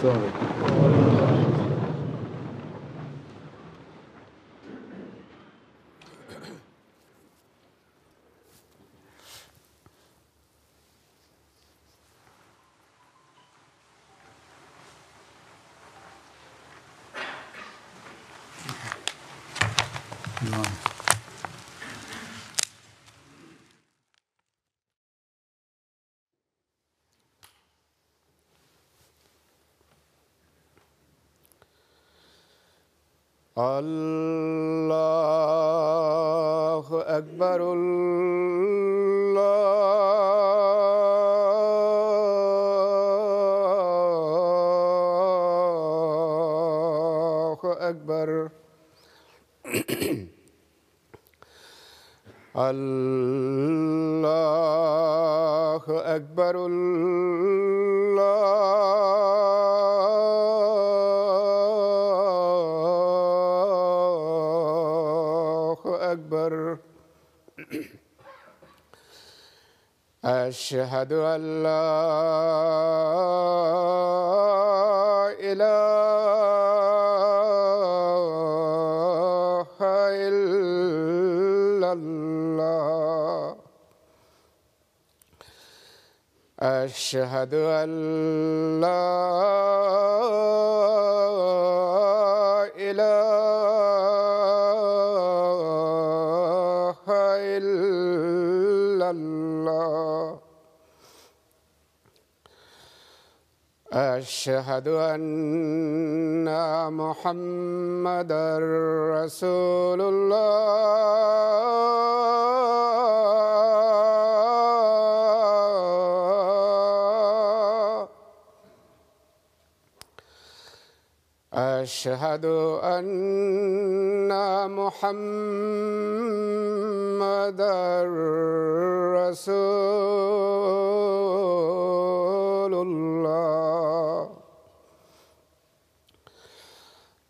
السلام عليكم. الله أكبر الله أكبر الله أكبر الله أكبر أشهد أن لا إله إلا الله أشهد أن لا إله إلا الله أشهد أن محمدًا رسول الله أشهد أن محمدًا رسول الله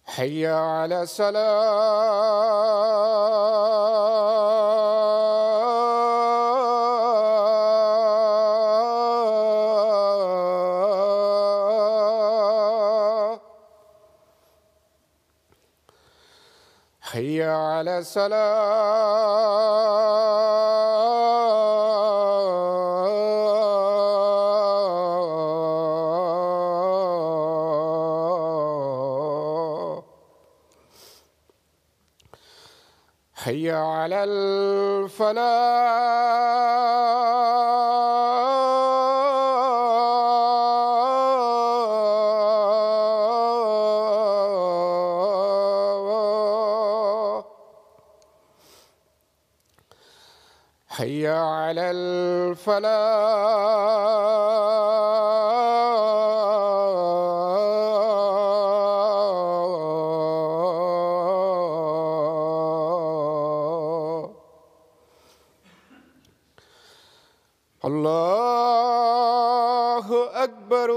حي على الصلاة حي على الصلاة حي على الفلاح حي على الفلاح الله أكبر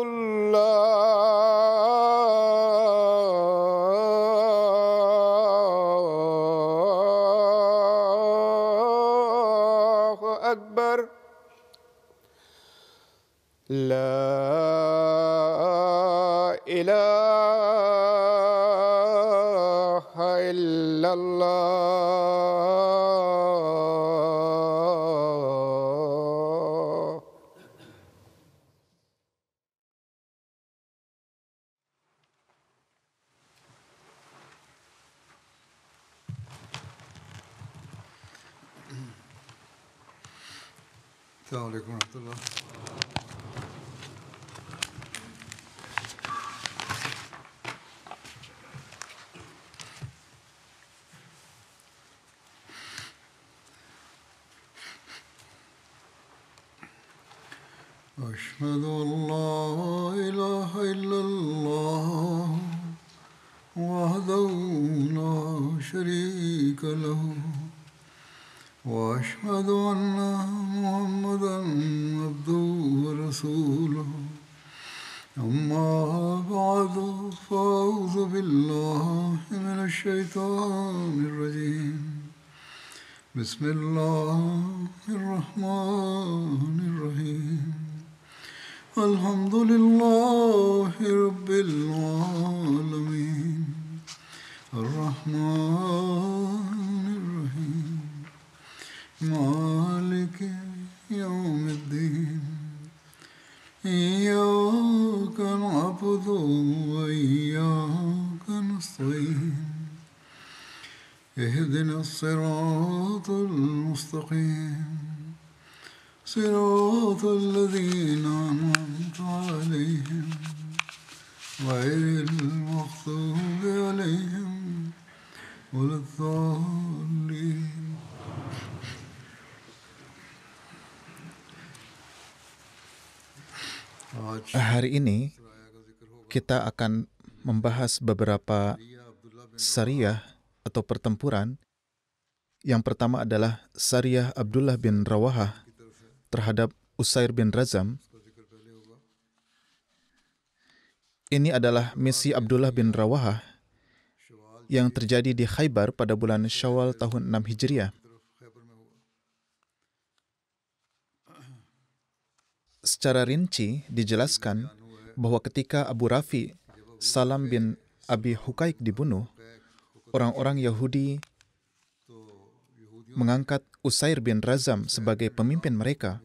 الله أكبر لا إله إلا الله السلام عليكم ورحمة الله. أشهد أن لا إله إلا الله وحده لا شريك له وأشهد أن محمدًا عبده ورسوله أما بعد فأعوذ بالله من الشيطان الرجيم بسم الله الرحمن الرحيم الحمد لله رب العالمين الرحمن الرحيم مالك يوم الدين إياك نعبد وإياك نستعين اهدنا الصراط المستقيم صراط الذين أنعمت عليهم غير المغضوب عليهم ولا الضالين. Hari ini kita akan membahas beberapa sariyah atau pertempuran. Yang pertama adalah sariyah Abdullah bin Rawahah terhadap Usair bin Razam. Ini adalah misi Abdullah bin Rawahah yang terjadi di Khaybar pada bulan Syawal tahun 6 Hijriah. Secara rinci dijelaskan bahwa ketika Abu Rafi Salam bin Abi Huqaiq dibunuh, orang-orang Yahudi mengangkat Usair bin Razam sebagai pemimpin mereka.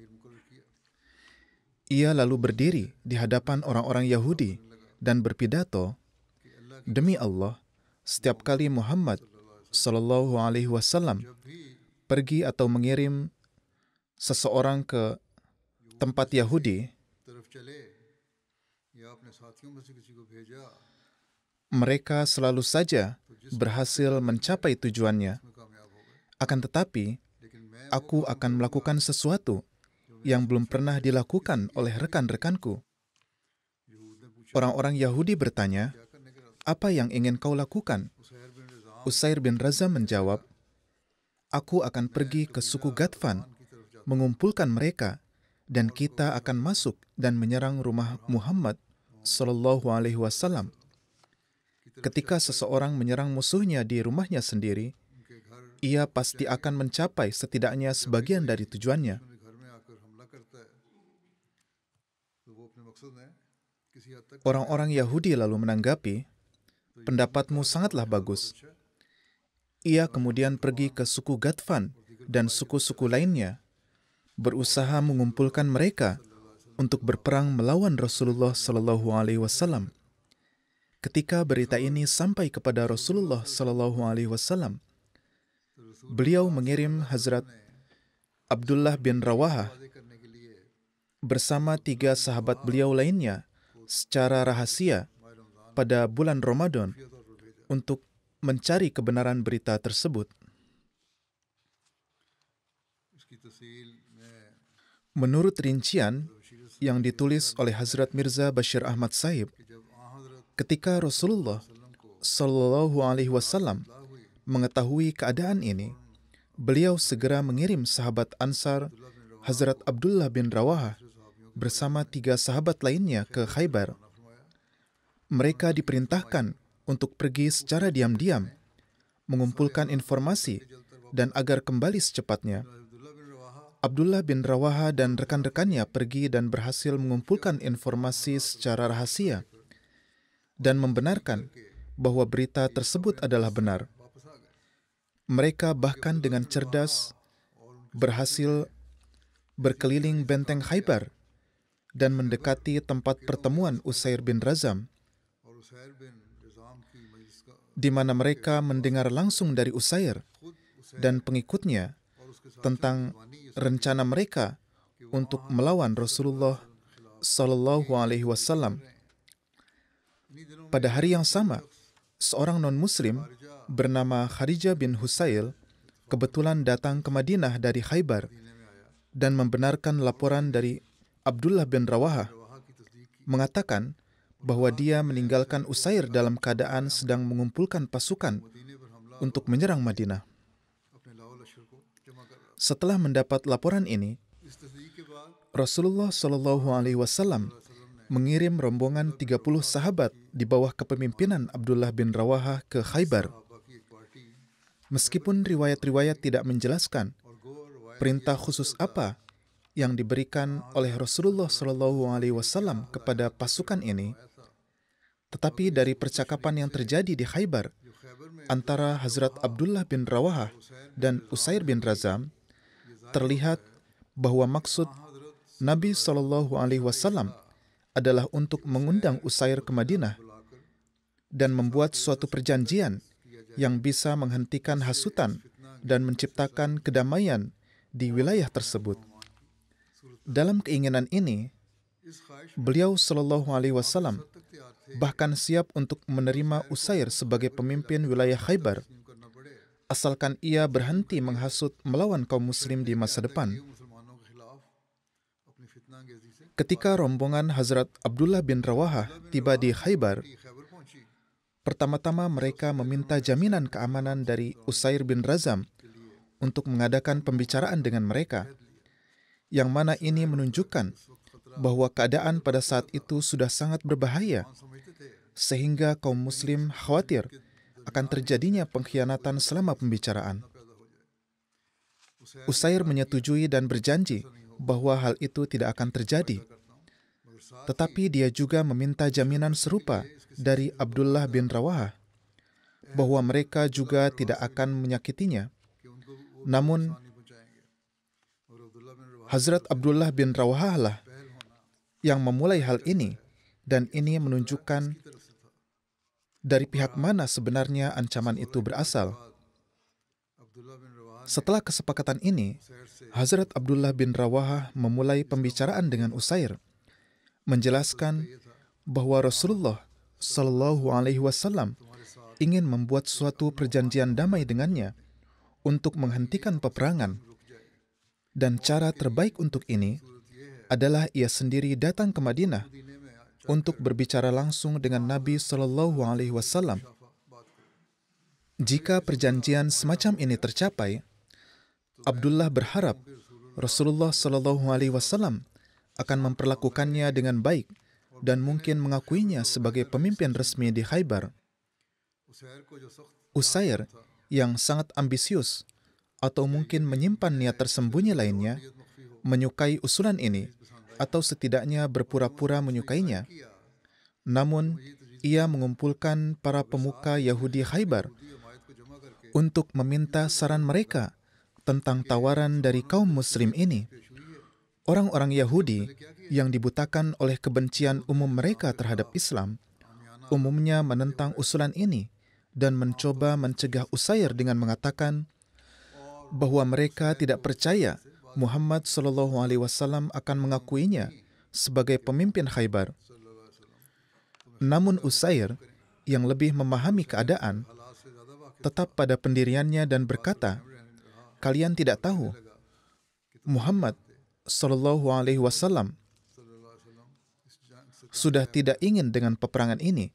Ia lalu berdiri di hadapan orang-orang Yahudi dan berpidato, "Demi Allah, setiap kali Muhammad sallallahu alaihi wasallam pergi atau mengirim seseorang ke tempat Yahudi, mereka selalu saja berhasil mencapai tujuannya. Akan tetapi, aku akan melakukan sesuatu yang belum pernah dilakukan oleh rekan-rekanku." Orang-orang Yahudi bertanya, "Apa yang ingin kau lakukan?" Usair bin Razam menjawab, "Aku akan pergi ke suku Ghatfan, mengumpulkan mereka, dan kita akan masuk dan menyerang rumah Muhammad sallallahu alaihi wasallam. Ketika seseorang menyerang musuhnya di rumahnya sendiri, ia pasti akan mencapai setidaknya sebagian dari tujuannya." Orang-orang Yahudi lalu menanggapi, "Pendapatmu sangatlah bagus." Ia kemudian pergi ke suku Ghatfan dan suku-suku lainnya, berusaha mengumpulkan mereka untuk berperang melawan Rasulullah sallallahu alaihi wasallam. Ketika berita ini sampai kepada Rasulullah sallallahu alaihi wasallam, beliau mengirim Hazrat Abdullah bin Rawahah bersama 3 sahabat beliau lainnya secara rahasia pada bulan Ramadan untuk mencari kebenaran berita tersebut. Menurut rincian yang ditulis oleh Hazrat Mirza Bashir Ahmad Sahib, ketika Rasulullah sallallahu alaihi wasallam mengetahui keadaan ini, beliau segera mengirim sahabat Ansar Hazrat Abdullah bin Rawahah bersama 3 sahabat lainnya ke Khaybar. Mereka diperintahkan untuk pergi secara diam-diam, mengumpulkan informasi, dan agar kembali secepatnya. Abdullah bin Rawahah dan rekan-rekannya pergi dan berhasil mengumpulkan informasi secara rahasia dan membenarkan bahwa berita tersebut adalah benar. Mereka bahkan dengan cerdas berhasil berkeliling benteng Khaybar dan mendekati tempat pertemuan Usair bin Razam, di mana mereka mendengar langsung dari Usair dan pengikutnya tentang rencana mereka untuk melawan Rasulullah sallallahu alaihi wasallam. Pada hari yang sama, seorang non-muslim bernama Kharijah bin Husail kebetulan datang ke Madinah dari Khaybar dan membenarkan laporan dari Abdullah bin Rawahah, mengatakan bahwa dia meninggalkan Usair dalam keadaan sedang mengumpulkan pasukan untuk menyerang Madinah. Setelah mendapat laporan ini, Rasulullah Shallallahu Alaihi Wasallam mengirim rombongan 30 sahabat di bawah kepemimpinan Abdullah bin Rawahah ke Khaybar. Meskipun riwayat-riwayat tidak menjelaskan perintah khusus apa yang diberikan oleh Rasulullah SAW kepada pasukan ini, tetapi dari percakapan yang terjadi di Khaybar antara Hazrat Abdullah bin Rawahah dan Usair bin Razam, terlihat bahwa maksud Nabi SAW adalah untuk mengundang Usair ke Madinah dan membuat suatu perjanjian yang bisa menghentikan hasutan dan menciptakan kedamaian di wilayah tersebut. Dalam keinginan ini, beliau SAW bahkan siap untuk menerima Usair sebagai pemimpin wilayah Khaybar, asalkan ia berhenti menghasut melawan kaum muslim di masa depan. Ketika rombongan Hazrat Abdullah bin Rawahah tiba di Khaybar, pertama-tama mereka meminta jaminan keamanan dari Usair bin Razam untuk mengadakan pembicaraan dengan mereka, yang mana ini menunjukkan bahwa keadaan pada saat itu sudah sangat berbahaya, sehingga kaum muslim khawatir akan terjadinya pengkhianatan selama pembicaraan. Usair menyetujui dan berjanji bahwa hal itu tidak akan terjadi. Tetapi dia juga meminta jaminan serupa dari Abdullah bin Rawahah bahwa mereka juga tidak akan menyakitinya. Namun, Hazrat Abdullah bin Rawahah lah yang memulai hal ini, dan ini menunjukkan dari pihak mana sebenarnya ancaman itu berasal. Setelah kesepakatan ini, Hazrat Abdullah bin Rawahah memulai pembicaraan dengan Usair, menjelaskan bahwa Rasulullah SAW ingin membuat suatu perjanjian damai dengannya untuk menghentikan peperangan, dan cara terbaik untuk ini adalah ia sendiri datang ke Madinah untuk berbicara langsung dengan Nabi SAW. Jika perjanjian semacam ini tercapai, Abdullah berharap Rasulullah SAW akan memperlakukannya dengan baik dan mungkin mengakuinya sebagai pemimpin resmi di Khaybar. Usair yang sangat ambisius atau mungkin menyimpan niat tersembunyi lainnya menyukai usulan ini, atau setidaknya berpura-pura menyukainya. Namun, ia mengumpulkan para pemuka Yahudi Khaybar untuk meminta saran mereka tentang tawaran dari kaum muslim ini. Orang-orang Yahudi yang dibutakan oleh kebencian umum mereka terhadap Islam umumnya menentang usulan ini dan mencoba mencegah Usair dengan mengatakan bahwa mereka tidak percaya Muhammad SAW akan mengakuinya sebagai pemimpin Khaybar. Namun Usair yang lebih memahami keadaan tetap pada pendiriannya dan berkata, "Kalian tidak tahu, Muhammad SAW sudah tidak ingin dengan peperangan ini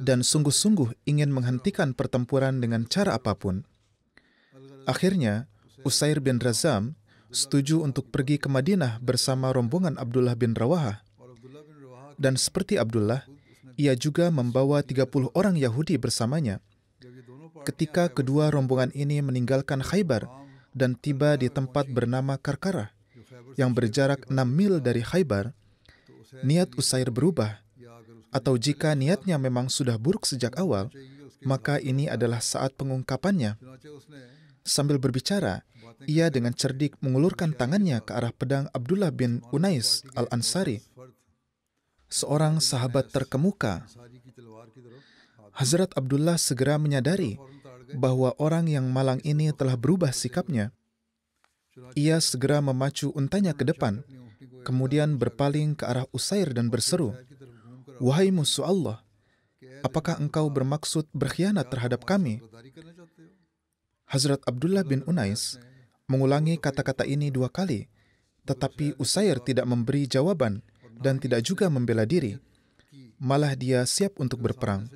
dan sungguh-sungguh ingin menghentikan pertempuran dengan cara apapun." Akhirnya, Usair bin Razam setuju untuk pergi ke Madinah bersama rombongan Abdullah bin Rawahah. Dan seperti Abdullah, ia juga membawa 30 orang Yahudi bersamanya. Ketika kedua rombongan ini meninggalkan Khaybar dan tiba di tempat bernama Karkarah, yang berjarak 6 mil dari Khaybar, niat Usair berubah. Atau jika niatnya memang sudah buruk sejak awal, maka ini adalah saat pengungkapannya. Sambil berbicara, ia dengan cerdik mengulurkan tangannya ke arah pedang Abdullah bin Unais al-Ansari, seorang sahabat terkemuka. Hazrat Abdullah segera menyadari bahwa orang yang malang ini telah berubah sikapnya. Ia segera memacu untanya ke depan, kemudian berpaling ke arah Usair dan berseru, "Wahai musuh Allah, apakah engkau bermaksud berkhianat terhadap kami?" Hazrat Abdullah bin Unais mengulangi kata-kata ini 2 kali, tetapi Usair tidak memberi jawaban dan tidak juga membela diri. Malah dia siap untuk berperang.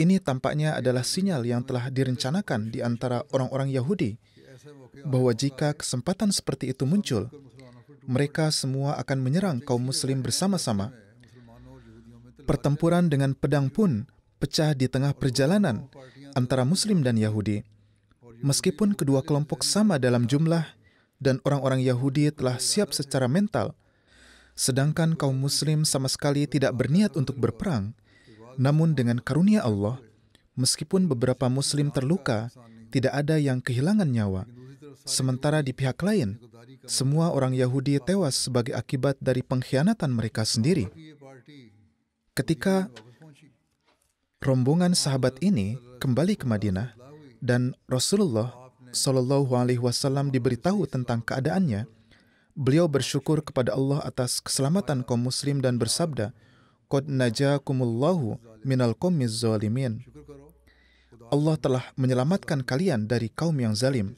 Ini tampaknya adalah sinyal yang telah direncanakan di antara orang-orang Yahudi, bahwa jika kesempatan seperti itu muncul, mereka semua akan menyerang kaum muslim bersama-sama. Pertempuran dengan pedang pun pecah di tengah perjalanan antara Muslim dan Yahudi. Meskipun kedua kelompok sama dalam jumlah, dan orang-orang Yahudi telah siap secara mental, sedangkan kaum Muslim sama sekali tidak berniat untuk berperang. Namun dengan karunia Allah, meskipun beberapa Muslim terluka, tidak ada yang kehilangan nyawa. Sementara di pihak lain, semua orang Yahudi tewas sebagai akibat dari pengkhianatan mereka sendiri. Ketika rombongan sahabat ini kembali ke Madinah dan Rasulullah Shallallahu Alaihi Wasallam diberitahu tentang keadaannya, beliau bersyukur kepada Allah atas keselamatan kaum Muslim dan bersabda, "Qad najakumullahu minal qaumiz zalimin." Allah telah menyelamatkan kalian dari kaum yang zalim.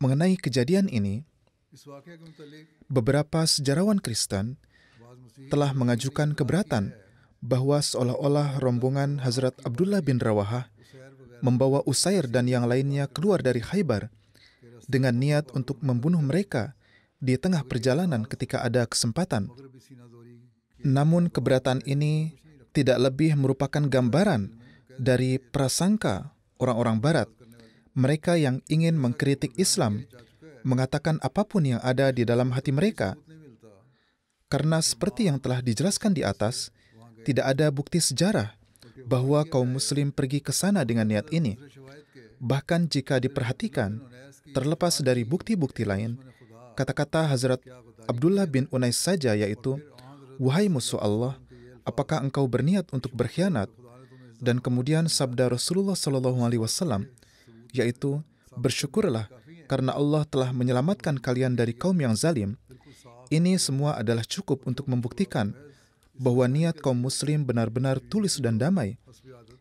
Mengenai kejadian ini, beberapa sejarawan Kristen telah mengajukan keberatan bahwa seolah-olah rombongan Hazrat Abdullah bin Rawahah membawa Usair dan yang lainnya keluar dari Khaybar dengan niat untuk membunuh mereka di tengah perjalanan ketika ada kesempatan. Namun keberatan ini tidak lebih merupakan gambaran dari prasangka orang-orang Barat, mereka yang ingin mengkritik Islam, mengatakan apapun yang ada di dalam hati mereka. Karena seperti yang telah dijelaskan di atas, tidak ada bukti sejarah bahwa kaum Muslim pergi ke sana dengan niat ini. Bahkan jika diperhatikan, terlepas dari bukti-bukti lain, kata-kata Hazrat Abdullah bin Unais saja, yaitu, "Wahai musuh Allah, apakah engkau berniat untuk berkhianat?" Dan kemudian sabda Rasulullah SAW, yaitu, "Bersyukurlah karena Allah telah menyelamatkan kalian dari kaum yang zalim." Ini semua adalah cukup untuk membuktikan bahwa niat kaum Muslim benar-benar tulus dan damai.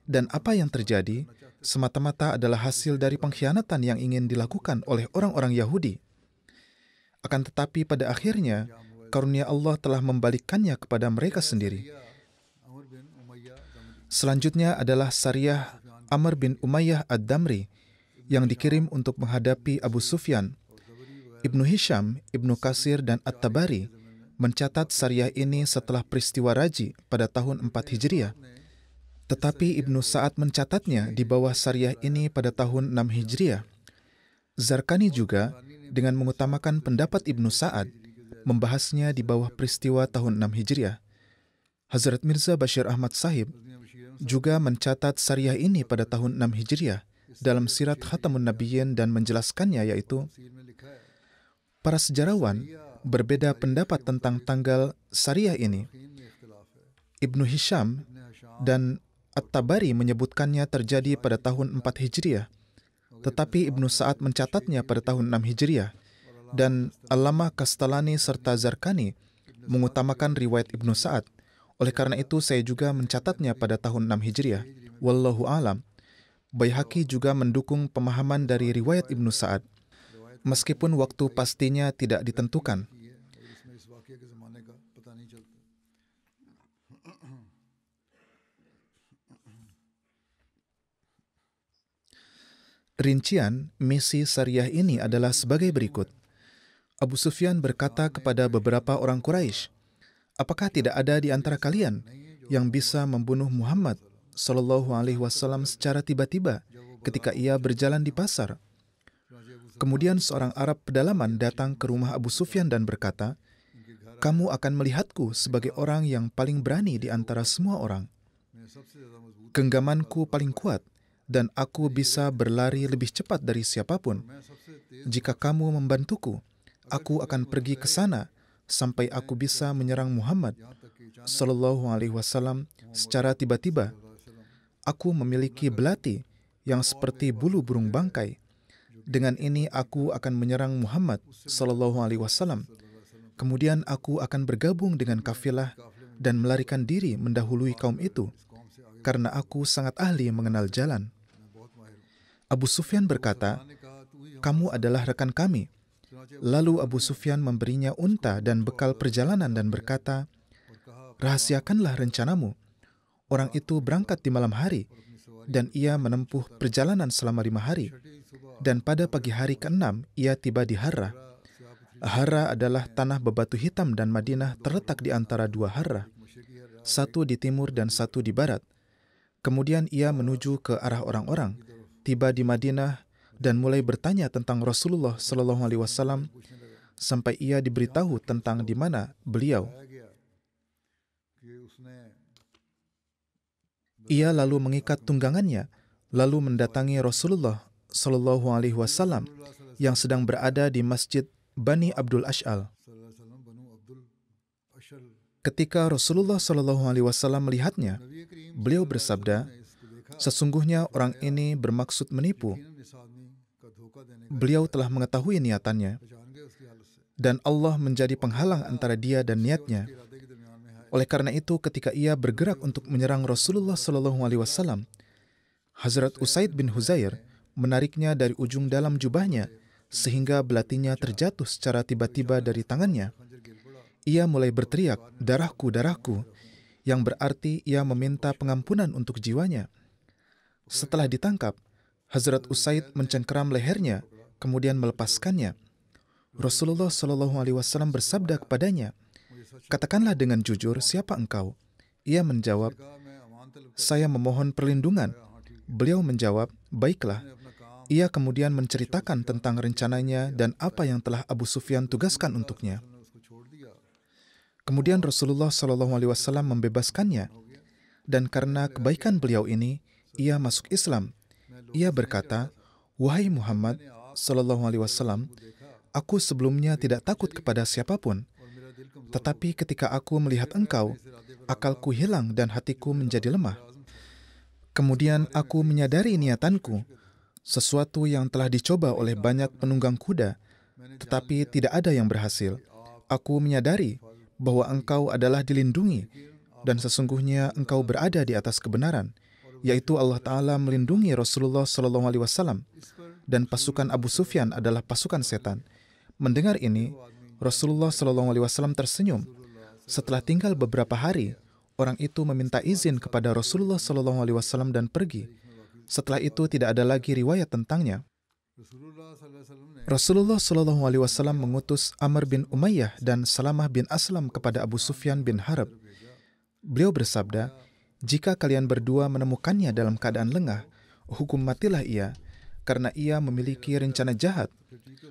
Dan apa yang terjadi semata-mata adalah hasil dari pengkhianatan yang ingin dilakukan oleh orang-orang Yahudi. Akan tetapi pada akhirnya, karunia Allah telah membalikkannya kepada mereka sendiri. Selanjutnya adalah Sariyah Amr bin Umayyah Ad-Damri yang dikirim untuk menghadapi Abu Sufyan. Ibnu Hisham, Ibnu Katsir, dan At-Tabari mencatat Sariyah ini setelah peristiwa Raji pada tahun 4 Hijriah. Tetapi Ibnu Sa'ad mencatatnya di bawah Sariyah ini pada tahun 6 Hijriah. Zarqani juga dengan mengutamakan pendapat Ibnu Sa'ad membahasnya di bawah peristiwa tahun 6 Hijriah. Hazrat Mirza Bashir Ahmad Sahib juga mencatat Sariyah ini pada tahun 6 Hijriah dalam Sirat Khatamun Nabiyyin dan menjelaskannya, yaitu, para sejarawan berbeda pendapat tentang tanggal Sariyah ini. Ibnu Hisham dan At-Tabari menyebutkannya terjadi pada tahun 4 Hijriah, tetapi Ibnu Sa'ad mencatatnya pada tahun 6 Hijriah, dan Allamah Kastalani serta Zarqani mengutamakan riwayat Ibnu Sa'ad. Oleh karena itu, saya juga mencatatnya pada tahun 6 Hijriah. Wallahu a'lam. Baihaqi juga mendukung pemahaman dari riwayat Ibnu Sa'ad, meskipun waktu pastinya tidak ditentukan. Rincian misi Sariyah ini adalah sebagai berikut. Abu Sufyan berkata kepada beberapa orang Quraisy, "Apakah tidak ada di antara kalian yang bisa membunuh Muhammad Sallallahu Alaihi Wasallam secara tiba-tiba ketika ia berjalan di pasar?" Kemudian seorang Arab pedalaman datang ke rumah Abu Sufyan dan berkata, "Kamu akan melihatku sebagai orang yang paling berani di antara semua orang. Genggamanku paling kuat, dan aku bisa berlari lebih cepat dari siapapun. Jika kamu membantuku, aku akan pergi ke sana sampai aku bisa menyerang Muhammad Sallallahu Alaihi Wasallam secara tiba-tiba. Aku memiliki belati yang seperti bulu burung bangkai. Dengan ini aku akan menyerang Muhammad Sallallahu Alaihi Wasallam. Kemudian aku akan bergabung dengan kafilah dan melarikan diri mendahului kaum itu, karena aku sangat ahli mengenal jalan." Abu Sufyan berkata, "Kamu adalah rekan kami." Lalu Abu Sufyan memberinya unta dan bekal perjalanan dan berkata, "Rahasiakanlah rencanamu." Orang itu berangkat di malam hari, dan ia menempuh perjalanan selama 5 hari. Dan pada pagi hari ke-6, ia tiba di Harrah. Harrah adalah tanah bebatu hitam dan Madinah terletak di antara 2 Harrah, satu di timur dan satu di barat. Kemudian ia menuju ke arah orang-orang, tiba di Madinah dan mulai bertanya tentang Rasulullah Shallallahu Alaihi Wasallam sampai ia diberitahu tentang di mana beliau. Ia lalu mengikat tunggangannya, lalu mendatangi Rasulullah Shallallahu Alaihi Wasallam yang sedang berada di Masjid Bani Abdul Ash'al. Ketika Rasulullah Shallallahu Alaihi Wasallam melihatnya, beliau bersabda, "Sesungguhnya orang ini bermaksud menipu. Beliau telah mengetahui niatannya, dan Allah menjadi penghalang antara dia dan niatnya. Oleh karena itu, ketika ia bergerak untuk menyerang Rasulullah Shallallahu Alaihi Wasallam, Hazrat Usaid bin Huzair menariknya dari ujung dalam jubahnya sehingga belatinya terjatuh secara tiba-tiba dari tangannya. Ia mulai berteriak, 'Darahku, darahku,' yang berarti ia meminta pengampunan untuk jiwanya. Setelah ditangkap, Hazrat Usaid mencengkeram lehernya, kemudian melepaskannya. Rasulullah Shallallahu Alaihi Wasallam bersabda kepadanya, 'Katakanlah dengan jujur, siapa engkau?' Ia menjawab, 'Saya memohon perlindungan.' Beliau menjawab, 'Baiklah.' Ia kemudian menceritakan tentang rencananya dan apa yang telah Abu Sufyan tugaskan untuknya. Kemudian Rasulullah Shallallahu Alaihi Wasallam membebaskannya, dan karena kebaikan beliau ini, ia masuk Islam. Ia berkata, 'Wahai Muhammad Shallallahu Alaihi Wasallam, aku sebelumnya tidak takut kepada siapapun, tetapi ketika aku melihat engkau, akalku hilang dan hatiku menjadi lemah. Kemudian aku menyadari niatanku, sesuatu yang telah dicoba oleh banyak penunggang kuda, tetapi tidak ada yang berhasil. Aku menyadari bahwa engkau adalah dilindungi, dan sesungguhnya engkau berada di atas kebenaran, yaitu Allah Ta'ala melindungi Rasulullah Shallallahu Alaihi Wasallam, dan pasukan Abu Sufyan adalah pasukan setan.' Mendengar ini, Rasulullah Shallallahu Alaihi Wasallam tersenyum. Setelah tinggal beberapa hari, orang itu meminta izin kepada Rasulullah Shallallahu Alaihi Wasallam dan pergi. Setelah itu tidak ada lagi riwayat tentangnya. Rasulullah Shallallahu Alaihi Wasallam mengutus Amr bin Umayyah dan Salamah bin Aslam kepada Abu Sufyan bin Harb. Beliau bersabda, "Jika kalian berdua menemukannya dalam keadaan lengah, hukum matilah ia, karena ia memiliki rencana jahat.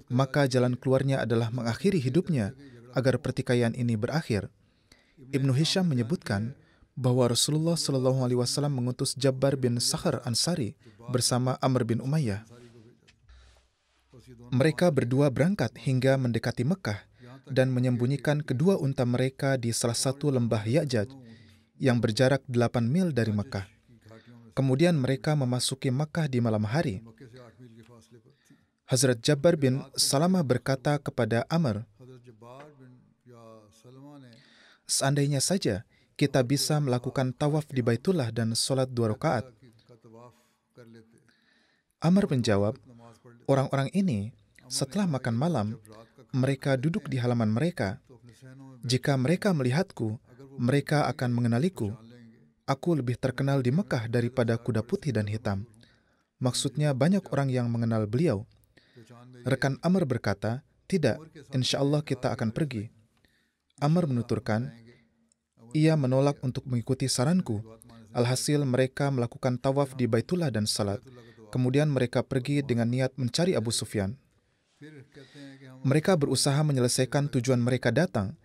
Maka jalan keluarnya adalah mengakhiri hidupnya agar pertikaian ini berakhir." Ibnu Hisham menyebutkan bahwa Rasulullah Shallallahu Alaihi Wasallam mengutus Jabbar bin Sakhar Ansari bersama Amr bin Umayyah. Mereka berdua berangkat hingga mendekati Mekah dan menyembunyikan kedua unta mereka di salah satu lembah Ya'jaj yang berjarak 8 mil dari Mekah. Kemudian mereka memasuki Mekah di malam hari. Hazrat Jabbar bin Salamah berkata kepada Amr, "Seandainya saja kita bisa melakukan tawaf di Baitullah dan sholat 2 rakaat." Amr menjawab, "Orang-orang ini setelah makan malam, mereka duduk di halaman mereka. Jika mereka melihatku, mereka akan mengenaliku. Aku lebih terkenal di Mekah daripada kuda putih dan hitam." Maksudnya banyak orang yang mengenal beliau. Rekan Amr berkata, "Tidak, insya Allah kita akan pergi." Amr menuturkan, ia menolak untuk mengikuti saranku. Alhasil mereka melakukan tawaf di Baitullah dan salat. Kemudian mereka pergi dengan niat mencari Abu Sufyan. Mereka berusaha menyelesaikan tujuan mereka datang.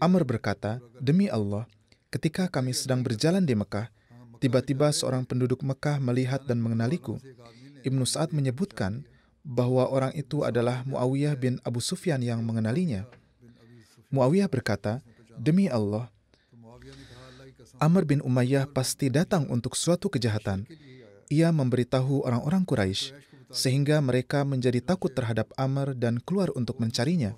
Amr berkata, "Demi Allah, ketika kami sedang berjalan di Mekah, tiba-tiba seorang penduduk Mekah melihat dan mengenaliku." Ibnu Sa'ad menyebutkan bahwa orang itu adalah Muawiyah bin Abu Sufyan yang mengenalinya. Muawiyah berkata, "Demi Allah, Amr bin Umayyah pasti datang untuk suatu kejahatan. Ia memberitahu orang-orang Quraisy, sehingga mereka menjadi takut terhadap Amr dan keluar untuk mencarinya."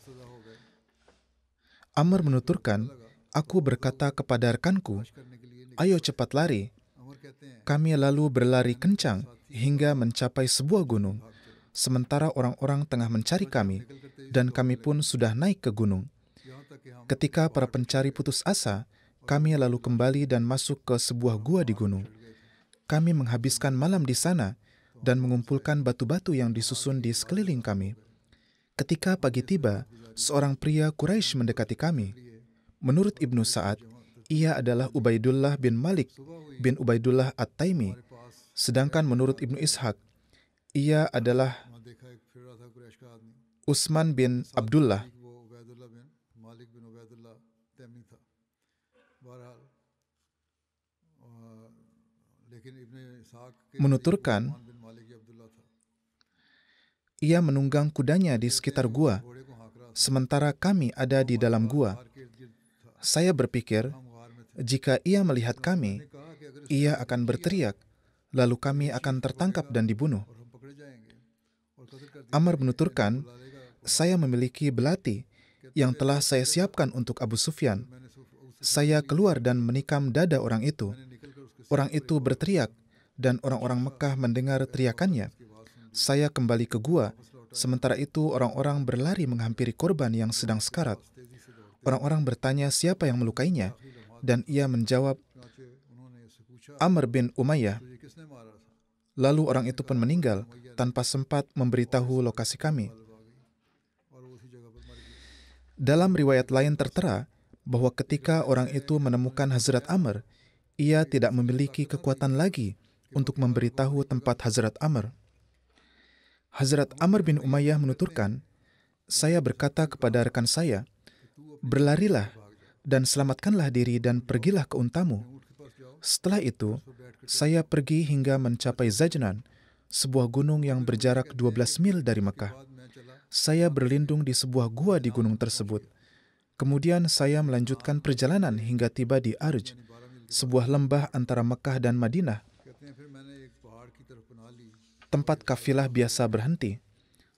Amr menuturkan, "Aku berkata kepada rekanku, 'Ayo cepat lari.' Kami lalu berlari kencang hingga mencapai sebuah gunung, sementara orang-orang tengah mencari kami, dan kami pun sudah naik ke gunung. Ketika para pencari putus asa, kami lalu kembali dan masuk ke sebuah gua di gunung. Kami menghabiskan malam di sana dan mengumpulkan batu-batu yang disusun di sekeliling kami. Ketika pagi tiba, seorang pria Quraisy mendekati kami. Menurut Ibnu Sa'ad, ia adalah Ubaidullah bin Malik bin Ubaidullah At-Taimi. Sedangkan menurut Ibnu Ishaq, Ia adalah वहाँ देखा एक फिर रहा था कुरैश का आदमी, Utsman bin Abdullah. वो उबैदुल्लाह बिन मालिक बिन उबैदुल्लाह तैमी था। बहरहाल लेकिन इब्ने इसाक के Menuturkan, उस्मान बिन मालिक ये अब्दुल्लाह था। ia menunggang kudanya di sekitar gua, घोड़े को हाँक रहा था, sementara kami ada di dalam gua. गार के इर्द गिर्द था, Saya berpikir, हम गार में थे। jika ia melihat kami, कहा कि अगर ia akan berteriak, lalu kami akan tertangkap dan dibunuh. और हम पकड़े जाएंगे और कत्ल कर दिए Amr menuturkan, बुला लेगा। saya memiliki belati yang telah saya siapkan untuk Abu Sufyan. Saya keluar dan menikam dada orang itu. निकल कर उसके Orang itu berteriak, dan orang-orang Mekah mendengar teriakannya. Saya kembali ke gua, sementara itu orang-orang berlari menghampiri korban yang sedang sekarat. Orang-orang bertanya siapa yang melukainya, dan ia menjawab, चुनाचे उन्होंने उससे पूछा Amr bin Umayyah. तो ये किसने मारा था? Lalu orang itu pun meninggal tanpa sempat memberitahu lokasi kami. और वो उसी जगह पर मर गया। Dalam riwayat lain tertera bahwa ketika orang itu menemukan Hazrat Amr, ia tidak memiliki kekuatan lagi untuk memberitahu tempat Hazrat Amr. Hazrat Amr bin Umayyah menuturkan, saya berkata kepada rekan saya, berlarilah dan selamatkanlah diri dan pergilah ke untamu. Setelah itu, saya pergi hingga mencapai Zajnan, sebuah gunung yang berjarak 12 mil dari Mekah. Saya berlindung di sebuah gua di gunung tersebut. Kemudian saya melanjutkan perjalanan hingga tiba di Arj, sebuah lembah antara Mekah dan Madinah, कहते हैं फिर मैंने एक पहाड़ की तरफ बना ली। tempat kafilah biasa berhenti.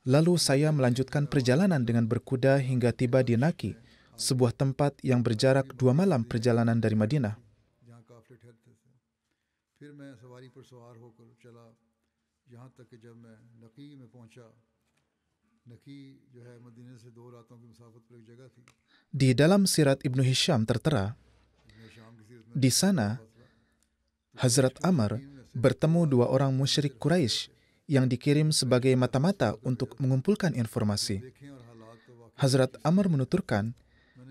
Lalu saya melanjutkan perjalanan dengan berkuda hingga tiba di Naki, sebuah tempat yang berjarak 2 malam perjalanan dari Madinah. जहाँ काफिले ठहरते थे। फिर मैं सवारी पर सवार होकर चला यहाँ तक कि जब मैं नकी में पहुंचा। नकी जो है मदीने से 2 रातों की मुसाफत पर एक जगह थी। Di dalam sirat Ibnu Hisham tertera, मैं शाम की सीरत में di sana Hazrat Amr bertemu 2 orang musyrik Quraisy yang dikirim sebagai mata-mata untuk mengumpulkan informasi. देखें और हालात तो वाकई Hazrat Amr menuturkan,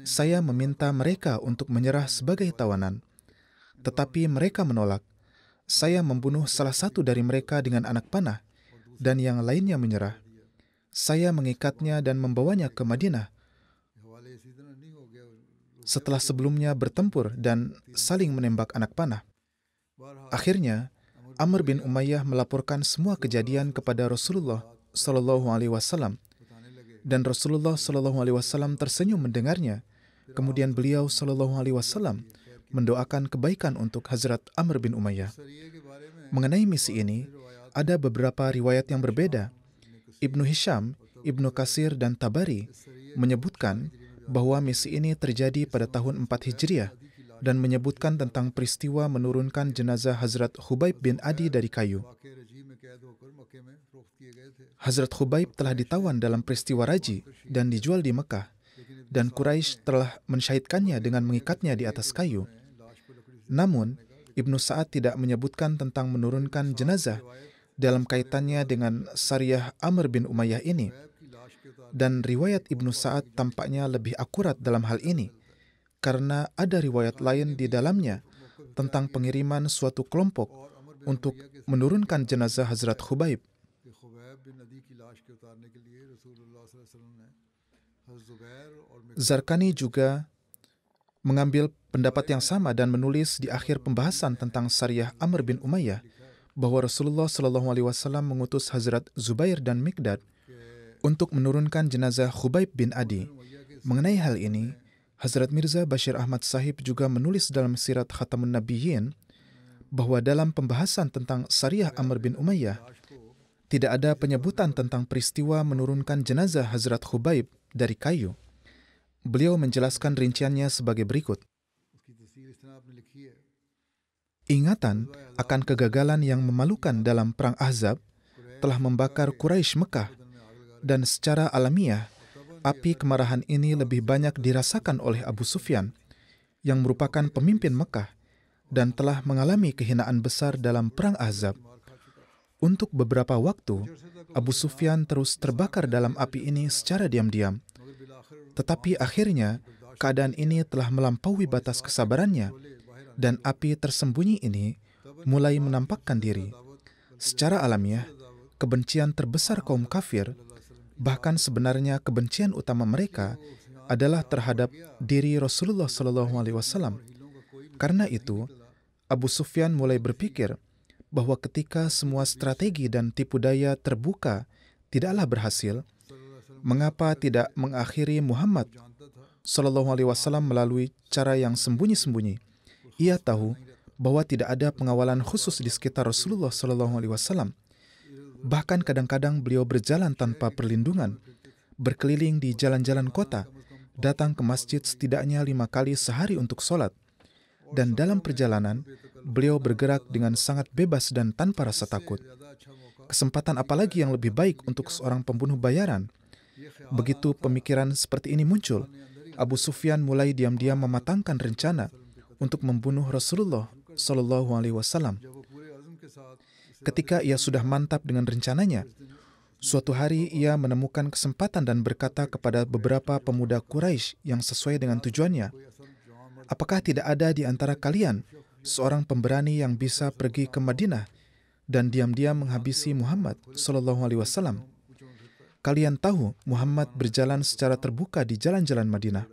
saya meminta mereka untuk menyerah sebagai tawanan. Tetapi mereka menolak. Saya membunuh salah satu dari mereka dengan anak panah, dan yang lainnya menyerah. Saya mengikatnya dan membawanya ke Madinah. हवाले इसी तरह नहीं हो गया। Setelah sebelumnya bertempur dan saling menembak anak panah. बहरहाल Akhirnya, Amr bin Umayyah melaporkan semua kejadian kepada Rasulullah Shallallahu Alaihi Wasallam, बताने लगे dan Rasulullah Shallallahu Alaihi Wasallam tersenyum mendengarnya. Kemudian beliau Shallallahu Alaihi Wasallam mendoakan kebaikan untuk Hazrat Amr bin Umayyah. सरिये के बारे में Mengenai misi ini, ada beberapa riwayat yang berbeda. Ibnu Hisham, Ibnu Katsir, dan Tabari menyebutkan bahwa misi ini terjadi pada tahun 4 Hijriah dan menyebutkan tentang peristiwa menurunkan jenazah Hazrat Khubaib bin Adi dari kayu. वाकई रजी में कैद होकर मक्के में फरोख्त किए गए थे। Hazrat Khubaib telah ditawan dalam peristiwa Raji dan dijual di Mekah, dan Quraisy telah mensyahidkannya dengan mengikatnya di atas kayu. लाश को लकड़ी से Namun, Ibnu Sa'ad tidak menyebutkan tentang menurunkan jenazah dalam kaitannya dengan Sariyah Amr bin Umayyah ini, की लाश के उतार dan riwayat Ibnu Sa'ad tampaknya lebih akurat dalam hal ini, karena ada riwayat lain di dalamnya tentang pengiriman suatu kelompok untuk menurunkan jenazah Hazrat Khubaib. कि खुबैब बिन नदी की लाश के उतारने के लिए रसूलुल्लाह सल्लल्लाहु अलैहि वसल्लम ने हज़रत ज़ुबैर और Zarqani juga mengambil pendapat yang sama dan menulis di akhir pembahasan tentang Sariyah Amr bin Umayyah bahwa Rasulullah Shallallahu Alaihi Wasallam mengutus Hazrat Zubair dan Mikdad untuk menurunkan jenazah Khubaib bin Adi. Mengenai hal ini, Hazrat Mirza Bashir Ahmad Sahib juga menulis dalam Sirat Khatamun Nabiyyin bahwa dalam pembahasan tentang Sariyah Amr bin Umayyah tidak ada penyebutan tentang peristiwa menurunkan jenazah Hazrat Khubaib dari kayu. Beliau menjelaskan rinciannya sebagai berikut. उसकी तफसीर इस तरह आपने लिखी है। Ingatan akan kegagalan yang memalukan dalam Perang Ahzab telah membakar Quraisy Mekah, dan secara alamiah, api kemarahan ini lebih banyak dirasakan oleh Abu Sufyan, yang merupakan pemimpin Mekah, dan telah mengalami kehinaan besar dalam Perang Ahzab. Untuk beberapa waktu, Abu Sufyan terus terbakar dalam api ini secara diam-diam. Tetapi akhirnya, keadaan ini telah melampaui batas kesabarannya, dan api tersembunyi ini mulai menampakkan diri. Secara alamiah, kebencian terbesar kaum kafir, bahkan sebenarnya kebencian utama mereka adalah terhadap diri Rasulullah SAW. Karena itu, Abu Sufyan mulai berpikir bahwa ketika semua strategi dan tipu daya terbuka tidaklah berhasil, mengapa tidak mengakhiri Muhammad SAW melalui cara yang sembunyi-sembunyi? Ia tahu bahwa tidak ada pengawalan khusus di sekitar Rasulullah SAW. Bahkan kadang-kadang beliau berjalan tanpa perlindungan, berkeliling di jalan-jalan kota, datang ke masjid setidaknya 5 kali sehari untuk sholat. Dan dalam perjalanan, beliau bergerak dengan sangat bebas dan tanpa rasa takut. Kesempatan apalagi yang lebih baik untuk seorang pembunuh bayaran? Begitu pemikiran seperti ini muncul, Abu Sufyan mulai diam-diam mematangkan rencana untuk membunuh Rasulullah SAW. Ketika ia sudah mantap dengan rencananya, suatu hari ia menemukan kesempatan dan berkata kepada beberapa pemuda Quraisy yang sesuai dengan tujuannya, "Apakah tidak ada di antara kalian seorang pemberani yang bisa pergi ke Madinah dan diam-diam menghabisi Muhammad SAW? Kalian tahu Muhammad berjalan secara terbuka di jalan-jalan Madinah."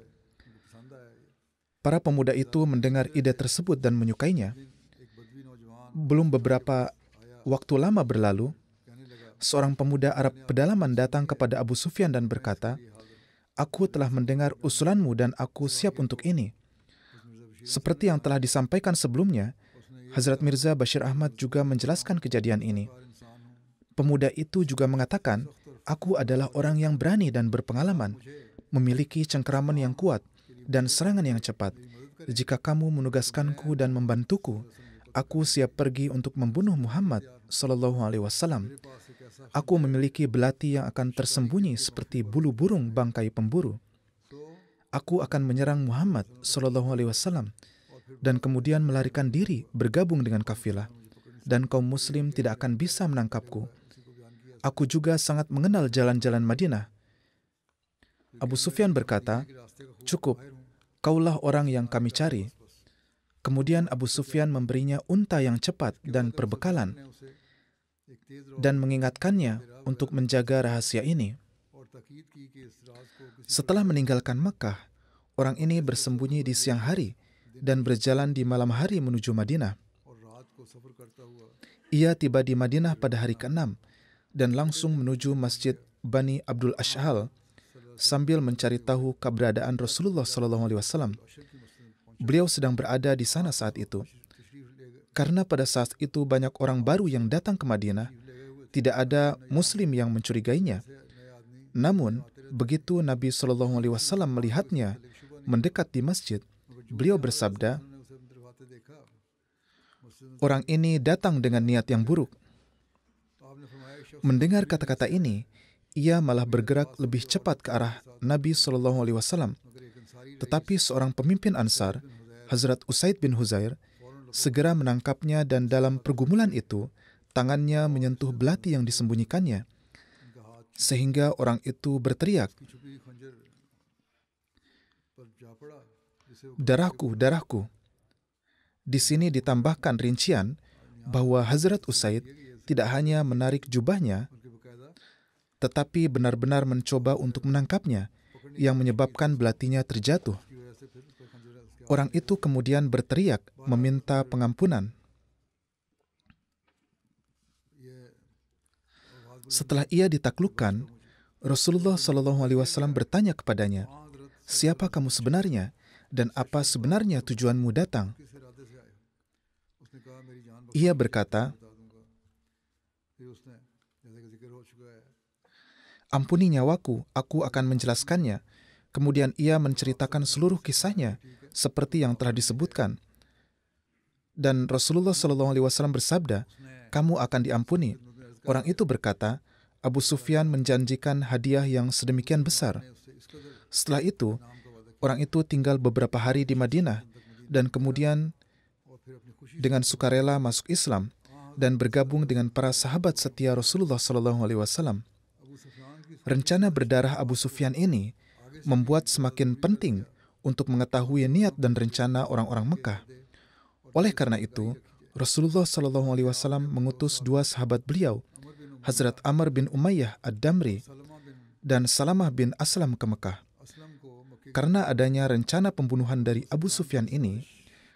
Para pemuda itu mendengar ide tersebut dan menyukainya. Belum beberapa waktu lama berlalu, seorang pemuda Arab pedalaman datang kepada Abu Sufyan dan berkata, "Aku telah mendengar usulanmu dan aku siap untuk ini." Seperti yang telah disampaikan sebelumnya, Hazrat Mirza Bashir Ahmad juga menjelaskan kejadian ini. Pemuda itu juga mengatakan, "Aku adalah orang yang berani dan berpengalaman, memiliki cengkeraman yang kuat dan serangan yang cepat. Jika kamu menugaskanku dan membantuku, aku siap pergi untuk membunuh Muhammad SAW. Aku memiliki belati yang akan tersembunyi seperti bulu burung bangkai pemburu. Aku akan menyerang Muhammad SAW dan kemudian melarikan diri bergabung dengan kafilah, dan kaum muslim tidak akan bisa menangkapku. Aku juga sangat mengenal jalan-jalan Madinah." Abu Sufyan berkata, "Cukup, kaulah orang yang kami cari." Kemudian Abu Sufyan memberinya unta yang cepat dan perbekalan, dan mengingatkannya untuk menjaga rahasia ini. Setelah meninggalkan Mekah, orang ini bersembunyi di siang hari dan berjalan di malam hari menuju Madinah. Ia tiba di Madinah pada hari ke-6 dan langsung menuju Masjid Bani Abdul Ashhal sambil mencari tahu keberadaan Rasulullah SAW. Beliau sedang berada di sana saat itu. Karena pada saat itu banyak orang baru yang datang ke Madinah, tidak ada Muslim yang mencurigainya. Namun, begitu Nabi SAW melihatnya mendekat di masjid, beliau bersabda, "Orang ini datang dengan niat yang buruk." Mendengar kata-kata ini, ia malah bergerak lebih cepat ke arah Nabi SAW. Tetapi seorang pemimpin Ansar, Hazrat Usaid bin Huzair, segera menangkapnya dan dalam pergumulan itu, tangannya menyentuh belati yang disembunyikannya, sehingga orang itu berteriak, "Darahku, darahku." Di sini ditambahkan rincian bahwa Hazrat Usaid tidak hanya menarik jubahnya, tetapi benar-benar mencoba untuk menangkapnya, yang menyebabkan belatinya terjatuh. Orang itu kemudian berteriak meminta pengampunan. Setelah ia ditaklukkan, Rasulullah SAW bertanya kepadanya, "Siapa kamu sebenarnya dan apa sebenarnya tujuanmu datang?" Ia berkata, "Ampuni nyawaku, aku akan menjelaskannya." Kemudian ia menceritakan seluruh kisahnya seperti yang telah disebutkan. Dan Rasulullah SAW bersabda, "Kamu akan diampuni." Orang itu berkata, "Abu Sufyan menjanjikan hadiah yang sedemikian besar." Setelah itu, orang itu tinggal beberapa hari di Madinah dan kemudian dengan sukarela masuk Islam dan bergabung dengan para sahabat setia Rasulullah SAW. Rencana berdarah Abu Sufyan ini membuat semakin penting untuk mengetahui niat dan rencana orang-orang Mekah. Oleh karena itu, Rasulullah SAW mengutus 2 sahabat beliau, Hazrat Amr bin Umayyah Ad-Damri Salma बिन dan Salamah bin Aslam ke Mekah. Aslam को मक्के Karena adanya rencana pembunuhan dari Abu Sufyan ini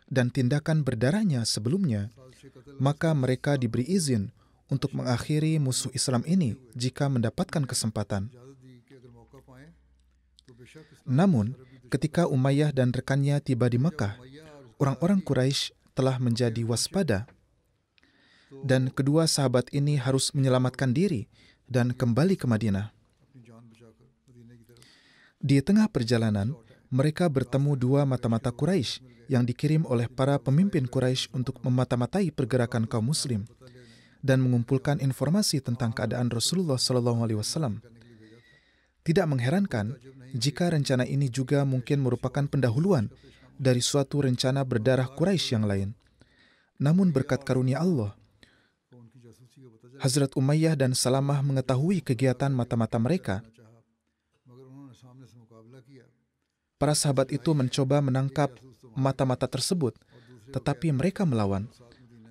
dan tindakan berdarahnya sebelumnya, साजिश कत्ल maka mereka diberi izin untuk mengakhiri musuh Islam ini jika mendapatkan kesempatan. इजाज़त दी कि अगर मौका पाएं तो बेशक इस्लाम Namun, ketika Umayyah dan rekannya tiba di Mekah, orang-orang Quraisy telah menjadi waspada dan kedua sahabat ini harus menyelamatkan diri dan kembali ke Madinah. अपनी जान बचाकर मदीने की तरफ Di tengah perjalanan, mereka bertemu dua mata-mata Quraisy yang dikirim oleh para pemimpin Quraisy untuk memata-matai pergerakan kaum muslim dan mengumpulkan informasi tentang keadaan Rasulullah SAW. Tidak mengherankan jika rencana ini juga mungkin merupakan pendahuluan dari suatu rencana berdarah Quraisy yang lain. Namun berkat karunia Allah, को उनकी जासूसी का पता चला Hazrat Umayyah dan Salamah mengetahui kegiatan mata-mata mereka. चाहा मगर उन्होंने सामने से मुकाबला किया Para sahabat itu mencoba menangkap mata-mata tersebut, tetapi mereka melawan.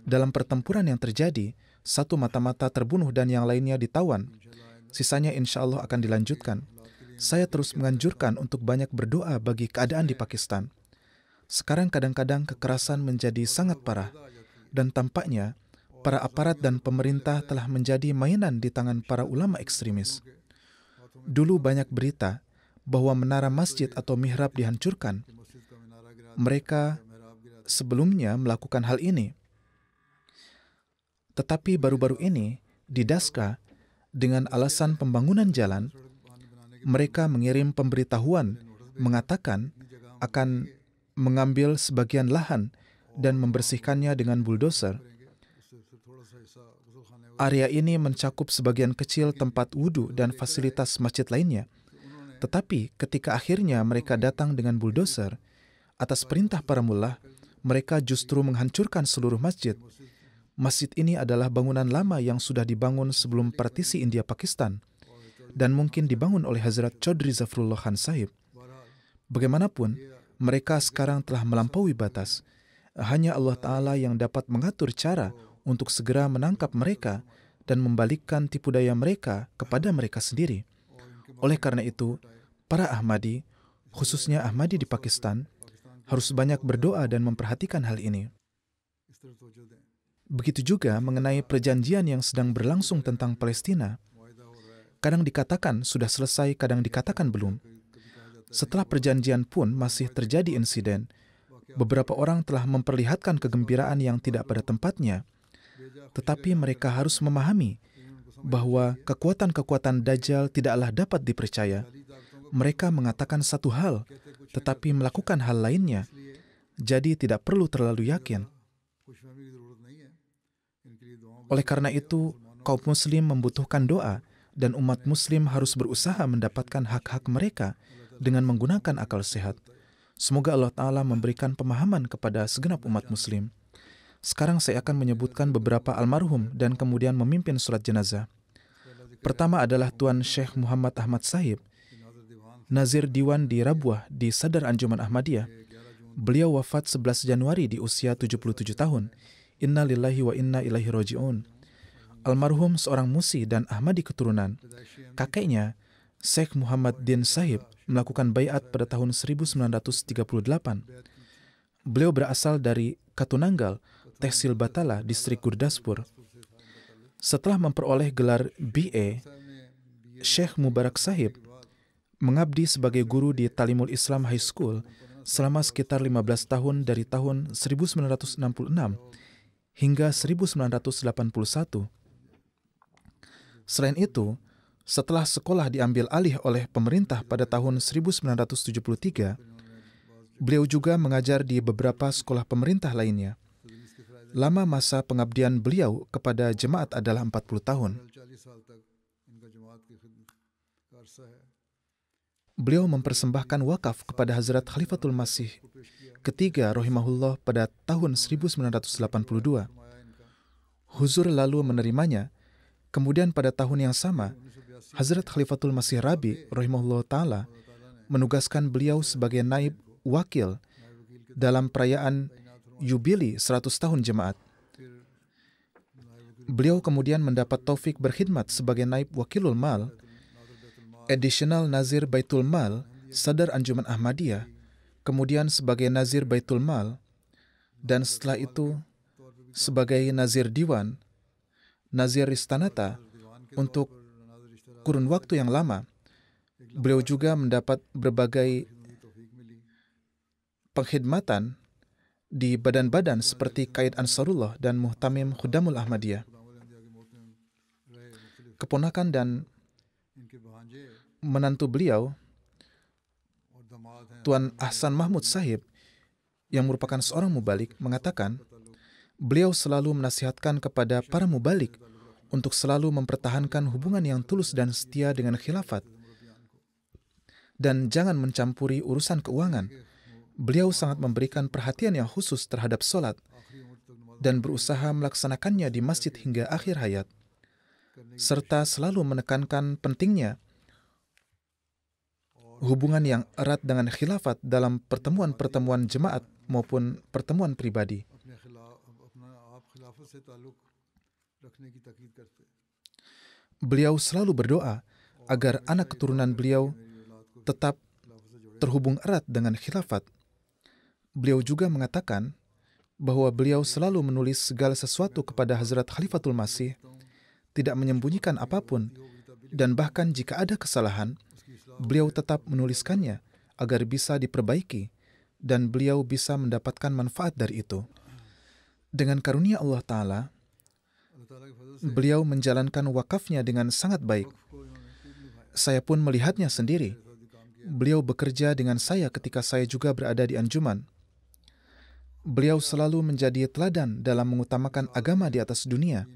Dalam pertempuran yang terjadi, satu mata-mata terbunuh dan yang lainnya ditawan. Sisanya insya Allah akan dilanjutkan. Saya terus menganjurkan untuk banyak berdoa bagi keadaan di Pakistan. Sekarang kadang-kadang kekerasan menjadi sangat parah, dan tampaknya para aparat dan pemerintah telah menjadi mainan di tangan para ulama ekstremis. Dulu banyak berita bahwa menara masjid atau mihrab dihancurkan. मस्जिद का मीनारा गिरा Mereka मेहराब गिरा sebelumnya melakukan hal ini. Tetapi baru-baru ini, di Daska, dengan alasan pembangunan jalan, mereka mengirim pemberitahuan mengatakan akan mengambil sebagian lahan dan membersihkannya dengan bulldozer. उससे फिर थोड़ा सा हिस्सा गुसल खाने Area ini mencakup sebagian kecil tempat wudhu dan fasilitas masjid lainnya. Tetapi ketika akhirnya mereka datang dengan bulldozer, atas perintah para mullah, mereka justru menghancurkan seluruh masjid. Masjid ini adalah bangunan lama yang sudah dibangun sebelum partisi India-Pakistan dan mungkin dibangun oleh Hazrat Chaudhry Zafrullah Khan Sahib. Bagaimanapun, mereka sekarang telah melampaui batas. Hanya Allah Ta'ala yang dapat mengatur cara untuk segera menangkap mereka dan membalikkan tipu daya mereka kepada mereka sendiri. Oleh karena itu, para Ahmadi, khususnya Ahmadi di Pakistan, harus banyak berdoa dan memperhatikan hal ini. इस तरफ तवज्जो दें Begitu juga mengenai perjanjian yang sedang berlangsung tentang Palestina. मुआहिदा हो रहा है Kadang dikatakan sudah selesai, kadang dikatakan belum. Setelah perjanjian pun masih terjadi insiden. Beberapa orang telah memperlihatkan kegembiraan yang tidak pada tempatnya. Tetapi mereka harus memahami bahwa kekuatan-kekuatan Dajjal tidaklah dapat dipercaya. Mereka mengatakan satu hal, tetapi melakukan hal lainnya. Jadi tidak perlu terlalu yakin. खुशफहमी की ज़रूरत नहीं है इनके लिए दुआओं Oleh karena itu, kaum muslim membutuhkan doa dan umat muslim harus berusaha mendapatkan hak-hak mereka dengan menggunakan akal sehat. Semoga Allah Ta'ala memberikan pemahaman kepada segenap umat muslim. Sekarang saya akan menyebutkan beberapa almarhum dan kemudian memimpin sholat jenazah. Pertama adalah Tuan Syekh Muhammad Ahmad Sahib, Nazir Diwan di Rabuah di Sadar Anjuman Ahmadiyah. Beliau wafat 11 Januari di usia 77 tahun. Inna lillahi wa inna ilaihi raji'un. Almarhum seorang musi dan Ahmadi keturunan. Kakeknya, Syekh Muhammad Din Sahib, melakukan baiat pada tahun 1938. Beliau berasal dari Katunanggal, Tehsil Batala, distrik Gurdaspur. Setelah memperoleh gelar BA, Syekh Mubarak Sahib mengabdi sebagai guru di Talimul Islam High School selama sekitar 15 tahun dari tahun 1966 hingga 1981. Selain itu, setelah sekolah diambil alih oleh pemerintah pada tahun 1973, beliau juga mengajar di beberapa sekolah pemerintah lainnya. Lama masa pengabdian beliau kepada jemaat adalah 40 tahun. 40 साल तक इनका जमात की खिदमत का अरसा है Beliau mempersembahkan wakaf kepada Hazrat Khalifatul Masih ketiga rahimahullah pada tahun 1982. Huzur lalu menerimanya. Kemudian pada tahun yang sama, Hazrat Khalifatul Masih Rabi rahimahullah ta'ala menugaskan beliau sebagai naib wakil dalam perayaan Yubili 100 tahun jemaat. Beliau kemudian mendapat taufik berkhidmat sebagai naib wakilul mal, additional nazir Baitul Mal, Sadar Anjuman Ahmadiyah, kemudian sebagai nazir Baitul Mal, dan setelah itu sebagai nazir Diwan, nazir Ristanata untuk kurun waktu yang lama. Beliau juga mendapat berbagai pengkhidmatan di badan-badan seperti Qaid Ansarullah dan Muhtamim Khudamul Ahmadiyah. Keponakan dan menantu beliau, Tuan Ahsan Mahmud Sahib, yang merupakan seorang mubalik, mengatakan, beliau selalu menasihatkan kepada para mubalik untuk selalu mempertahankan hubungan yang tulus dan setia dengan khilafat, dan jangan mencampuri urusan keuangan. Beliau sangat memberikan perhatian yang khusus terhadap sholat, dan berusaha melaksanakannya di masjid hingga akhir hayat, serta selalu menekankan pentingnya hubungan yang erat dengan khilafat dalam pertemuan-pertemuan jemaat maupun pertemuan pribadi. Beliau selalu berdoa agar anak keturunan beliau tetap terhubung erat dengan khilafat. Beliau juga mengatakan bahwa beliau selalu menulis segala sesuatu kepada Hazrat Khalifatul Masih, tidak menyembunyikan apapun, dan bahkan jika ada kesalahan, beliau tetap menuliskannya agar bisa diperbaiki dan beliau bisa mendapatkan manfaat dari itu. Dengan karunia Allah Ta'ala, beliau menjalankan wakafnya dengan sangat baik. Saya pun melihatnya sendiri. Beliau bekerja dengan saya ketika saya juga berada di Anjuman. Beliau selalu menjadi teladan dalam mengutamakan agama di atas dunia.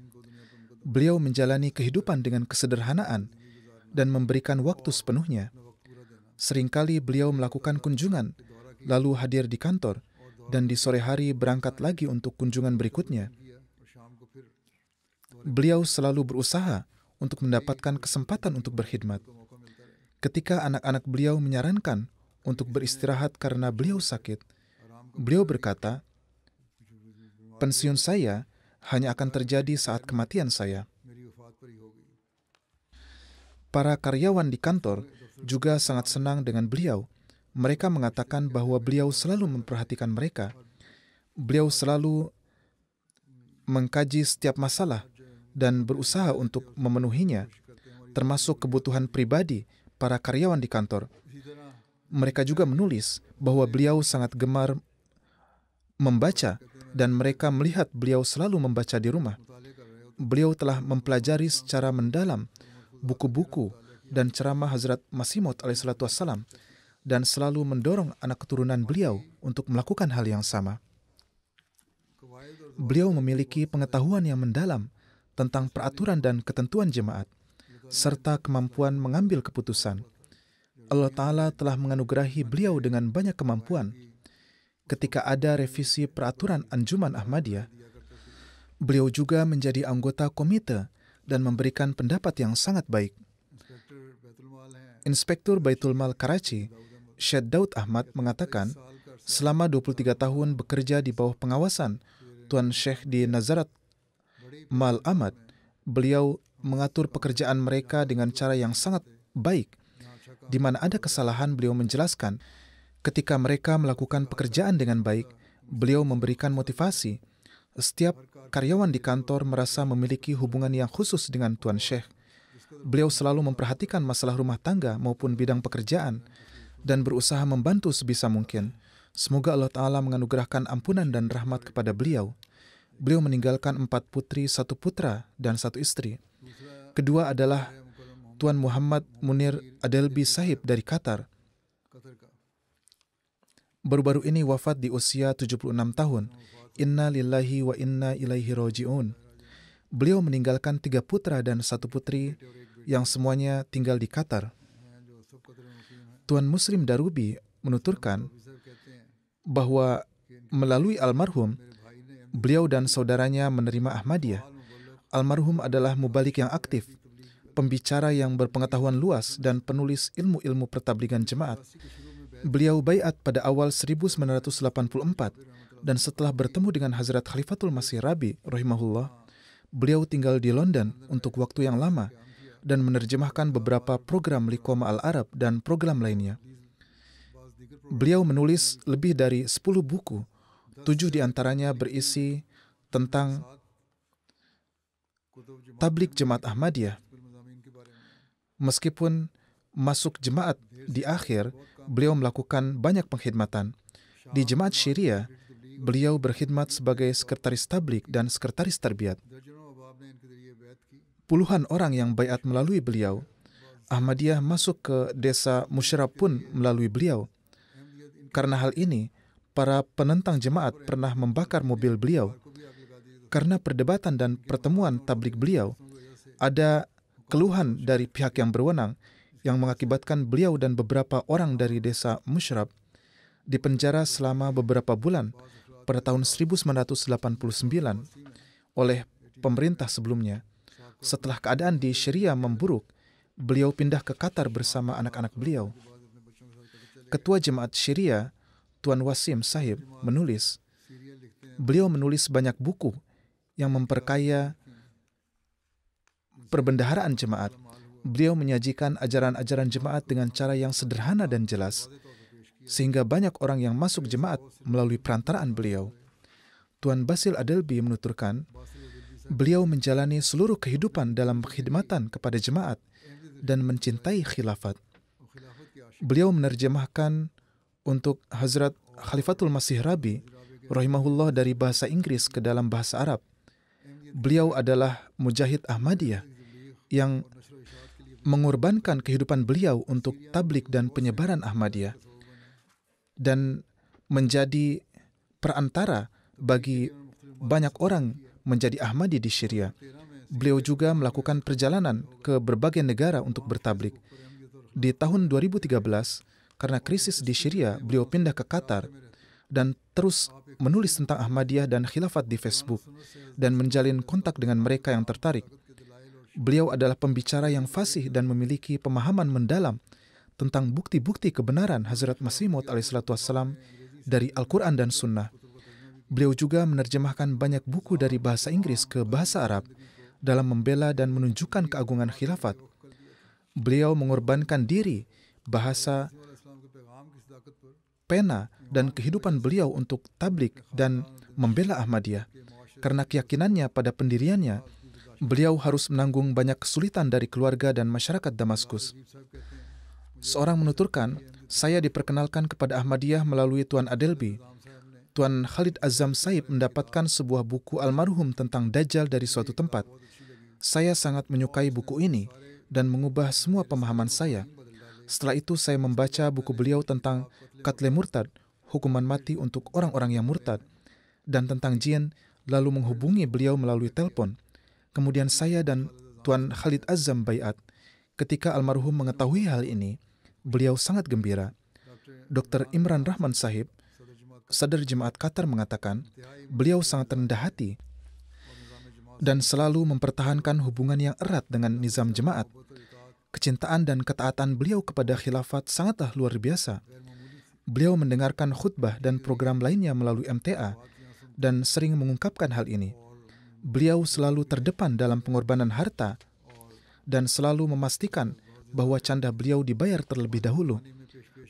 Beliau menjalani kehidupan dengan kesederhanaan dan memberikan waktu sepenuhnya. Seringkali beliau melakukan kunjungan, lalu hadir di kantor, dan di sore hari berangkat lagi untuk kunjungan berikutnya. Beliau selalu berusaha untuk mendapatkan kesempatan untuk berkhidmat. Ketika anak-anak beliau menyarankan untuk beristirahat karena beliau sakit, beliau berkata, pensiun saya hanya akan terjadi saat kematian saya. Para karyawan di kantor juga sangat senang dengan beliau. Mereka mengatakan bahwa beliau selalu memperhatikan mereka. Beliau selalu mengkaji setiap masalah dan berusaha untuk memenuhinya, termasuk kebutuhan pribadi para karyawan di kantor. Mereka juga menulis bahwa beliau sangat gemar membaca dan mereka melihat beliau selalu membaca di rumah. Beliau telah mempelajari secara mendalam buku-buku dan ceramah Hazrat Masih Maud alaihissalatu wassalam dan selalu mendorong anak keturunan beliau untuk melakukan hal yang sama. Beliau memiliki pengetahuan yang mendalam tentang peraturan dan ketentuan jemaat, serta kemampuan mengambil keputusan. Allah Ta'ala telah menganugerahi beliau dengan banyak kemampuan. Ketika ada revisi peraturan Anjuman Ahmadiyah, beliau juga menjadi anggota komite dan memberikan pendapat yang sangat baik. Inspektur Baitul Mal Karachi, Syed Daud Ahmad mengatakan, selama 23 tahun bekerja di bawah pengawasan Tuan Syekh di Nazarat Mal Ahmad, beliau mengatur pekerjaan mereka dengan cara yang sangat baik. Di mana ada kesalahan, beliau menjelaskan. Ketika mereka melakukan pekerjaan dengan baik, beliau memberikan motivasi. Setiap karyawan di kantor merasa memiliki hubungan yang khusus dengan Tuan Syekh. Beliau selalu memperhatikan masalah rumah tangga maupun bidang pekerjaan dan berusaha membantu sebisa mungkin. Semoga Allah Ta'ala menganugerahkan ampunan dan rahmat kepada beliau. Beliau meninggalkan 4 putri, 1 putra, dan 1 istri. Kedua adalah Tuan Muhammad Munir Adelbi Sahib dari Qatar. Baru-baru ini wafat di usia 76 tahun. Inna lillahi wa inna ilaihi roji'un. Beliau meninggalkan 3 putra dan 1 putri yang semuanya tinggal di Qatar. Tuan Muslim Darubi menuturkan bahwa melalui almarhum, beliau dan saudaranya menerima Ahmadiyah. Almarhum adalah mubalik yang aktif, pembicara yang berpengetahuan luas, dan penulis ilmu-ilmu pertabligan jemaat. Beliau baiat pada awal 1984, dan setelah bertemu dengan Hazrat Khalifatul Masih Rabi, rahimahullah, Beliau tinggal di London untuk waktu yang lama dan menerjemahkan beberapa program Liqoma Al-Arab dan program lainnya. Beliau menulis lebih dari 10 buku, 7 diantaranya berisi tentang tablik Jemaat Ahmadiyah. Meskipun masuk jemaat di akhir, beliau melakukan banyak pengkhidmatan. Di Jemaat Syariah, beliau berkhidmat sebagai sekretaris tablik dan sekretaris tarbiyat. Puluhan orang yang baiat melalui beliau. Ahmadiyah masuk ke desa Musyrab pun melalui beliau. Karena hal ini, para penentang jemaat pernah membakar mobil beliau. Karena perdebatan dan pertemuan tablik beliau, ada keluhan dari pihak yang berwenang yang mengakibatkan beliau dan beberapa orang dari desa Musyrab dipenjara selama beberapa bulan pada tahun 1989 oleh pemerintah sebelumnya. Setelah keadaan di Syria memburuk, beliau pindah ke Qatar bersama anak-anak beliau. Ketua Jemaat Syariah, Tuan Wasim Sahib, menulis, beliau menulis banyak buku yang memperkaya perbendaharaan jemaat. Beliau menyajikan ajaran-ajaran jemaat dengan cara yang sederhana dan jelas, sehingga banyak orang yang masuk jemaat melalui perantaraan beliau. Tuan Basil Adelby menuturkan, beliau menjalani seluruh kehidupan dalam khidmatan kepada jemaat dan mencintai khilafat. Beliau menerjemahkan untuk Hazrat Khalifatul Masih Rabi rahimahullah dari bahasa Inggris ke dalam bahasa Arab. Beliau adalah mujahid Ahmadiyah yang mengorbankan kehidupan beliau untuk tablik dan penyebaran Ahmadiyah dan menjadi perantara bagi banyak orang menjadi Ahmadi di Syria. Beliau juga melakukan perjalanan ke berbagai negara untuk bertablik. Di tahun 2013, karena krisis di Syria, beliau pindah ke Qatar dan terus menulis tentang Ahmadiyah dan khilafat di Facebook dan menjalin kontak dengan mereka yang tertarik. Beliau adalah pembicara yang fasih dan memiliki pemahaman mendalam tentang bukti-bukti kebenaran Hazrat Masih Maud alaihissalam dari Al-Quran dan Sunnah. Beliau juga menerjemahkan banyak buku dari bahasa Inggris ke bahasa Arab dalam membela dan menunjukkan keagungan khilafat. Beliau mengorbankan diri, bahasa, pena, dan kehidupan beliau untuk tablik dan membela Ahmadiyah. Karena keyakinannya pada pendiriannya, beliau harus menanggung banyak kesulitan dari keluarga dan masyarakat Damaskus. Seorang menuturkan, saya diperkenalkan kepada Ahmadiyah melalui Tuan Adelby. Tuan Khalid Azam Saib mendapatkan sebuah buku almarhum tentang Dajjal dari suatu tempat. Saya sangat menyukai buku ini dan mengubah semua pemahaman saya. Setelah itu saya membaca buku beliau tentang Qatle Murtad, hukuman mati untuk orang-orang yang murtad, dan tentang jin, lalu menghubungi beliau melalui telepon. Kemudian saya dan Tuan Khalid Azam baiat. Ketika almarhum mengetahui hal ini, beliau sangat gembira. Dr. Imran Rahman Sahib, Sadar Jemaat Qatar, mengatakan, beliau sangat rendah hati dan selalu mempertahankan hubungan yang erat dengan nizam jemaat. Kecintaan dan ketaatan beliau kepada khilafat sangatlah luar biasa. Beliau mendengarkan khutbah dan program lainnya melalui MTA dan sering mengungkapkan hal ini. Beliau selalu terdepan dalam pengorbanan harta dan selalu memastikan bahwa canda beliau dibayar terlebih dahulu.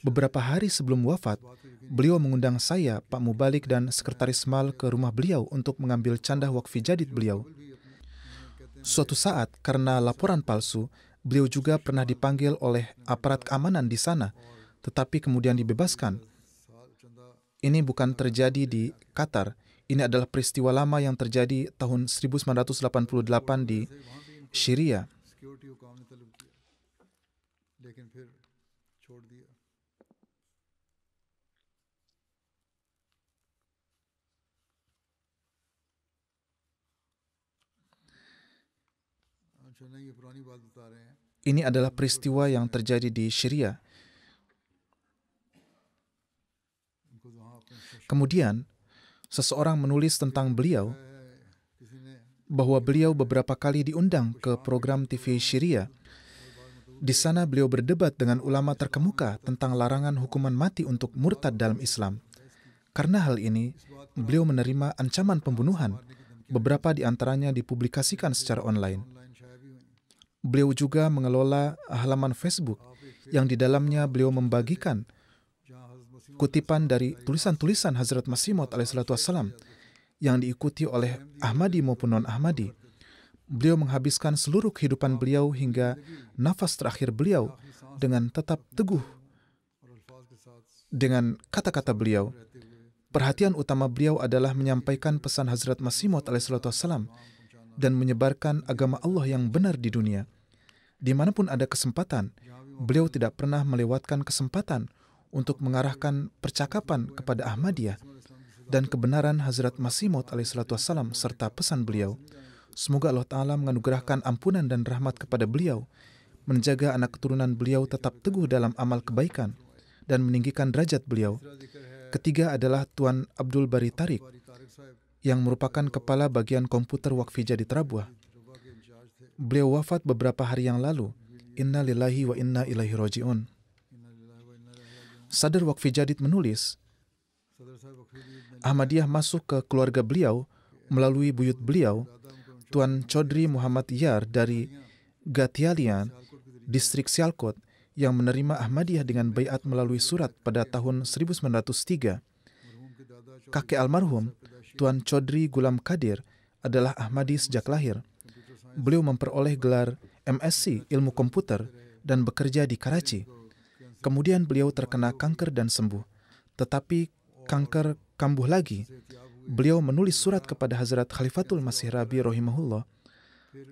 Beberapa hari sebelum wafat, beliau mengundang saya, Pak Mubalik, dan Sekretaris Mal ke rumah beliau untuk mengambil canda wakfi jadid beliau. Suatu saat, karena laporan palsu, beliau juga pernah dipanggil oleh aparat keamanan di sana, tetapi kemudian dibebaskan. Ini bukan terjadi di Qatar. Ini adalah peristiwa lama yang terjadi tahun 1988 di Syria. Ini adalah peristiwa yang terjadi di Syria. Kemudian, seseorang menulis tentang beliau bahwa beliau beberapa kali diundang ke program TV Syria. Di sana beliau berdebat dengan ulama terkemuka tentang larangan hukuman mati untuk murtad dalam Islam. Karena hal ini, beliau menerima ancaman pembunuhan Beberapa di antaranya dipublikasikan secara online. Beliau juga mengelola halaman Facebook yang di dalamnya beliau membagikan kutipan dari tulisan-tulisan Hazrat Masih Maud alaihissalam yang diikuti oleh Ahmadi maupun non-Ahmadi. Beliau menghabiskan seluruh kehidupan beliau hingga nafas terakhir beliau dengan tetap teguh dengan kata-kata beliau. Perhatian utama beliau adalah menyampaikan pesan Hazrat Masih Maud alaihissalam dan menyebarkan agama Allah yang benar di dunia. Dimanapun ada kesempatan, beliau tidak pernah melewatkan kesempatan untuk mengarahkan percakapan kepada Ahmadiyah dan kebenaran Hazrat Masih Maud alaihissalam serta pesan beliau. Semoga Allah Ta'ala menganugerahkan ampunan dan rahmat kepada beliau, menjaga anak keturunan beliau tetap teguh dalam amal kebaikan, dan meninggikan derajat beliau. Ketiga adalah Tuan Abdul Bari Tariq, yang merupakan kepala bagian komputer Waqf Jadid Rabuah. Beliau wafat beberapa hari yang lalu. Inna lillahi wa inna ilaihi raji'un. Sadr Waqf Jadid menulis, Ahmadiyah masuk ke keluarga beliau melalui buyut beliau, Tuan Chaudhry Muhammad Yar dari Gatialian, distrik Sialkot, yang menerima Ahmadiyah dengan baiat melalui surat pada tahun 1903. Kakek almarhum, Tuan Chaudhry Gulam Qadir, adalah Ahmadi sejak lahir. Beliau memperoleh gelar MSc Ilmu Komputer dan bekerja di Karachi. Kemudian beliau terkena kanker dan sembuh. Tetapi kanker kambuh lagi. Beliau menulis surat kepada Hazrat Khalifatul Masih Rabi rahimahullah.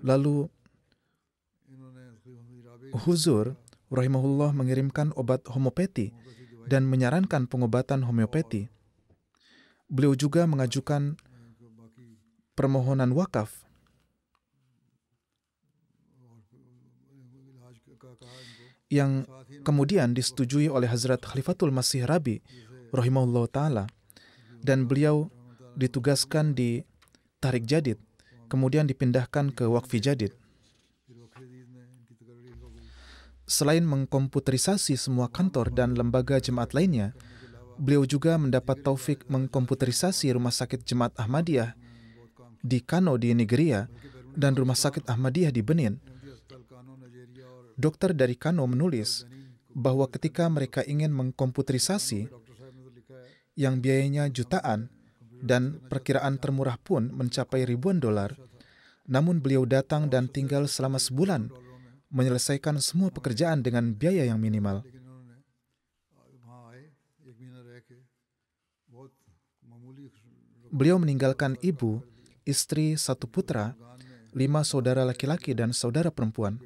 Lalu Huzur rahimahullah mengirimkan obat homeopati dan menyarankan pengobatan homeopati. Beliau juga mengajukan permohonan wakaf yang kemudian disetujui oleh Hazrat Khalifatul Masih Rabi rahimahullah ta'ala, dan beliau ditugaskan di Tarik Jadid, kemudian dipindahkan ke Waqf Jadid. Selain mengkomputerisasi semua kantor dan lembaga jemaat lainnya, beliau juga mendapat taufik mengkomputerisasi Rumah Sakit Jemaat Ahmadiyah di Kano di Nigeria dan Rumah Sakit Ahmadiyah di Benin. Dokter dari Kano menulis bahwa ketika mereka ingin mengkomputerisasi yang biayanya jutaan dan perkiraan termurah pun mencapai ribuan dolar, namun beliau datang dan tinggal selama sebulan menyelesaikan semua pekerjaan dengan biaya yang minimal. Beliau meninggalkan ibu, istri, 1 putra, 5 saudara laki-laki dan saudara perempuan.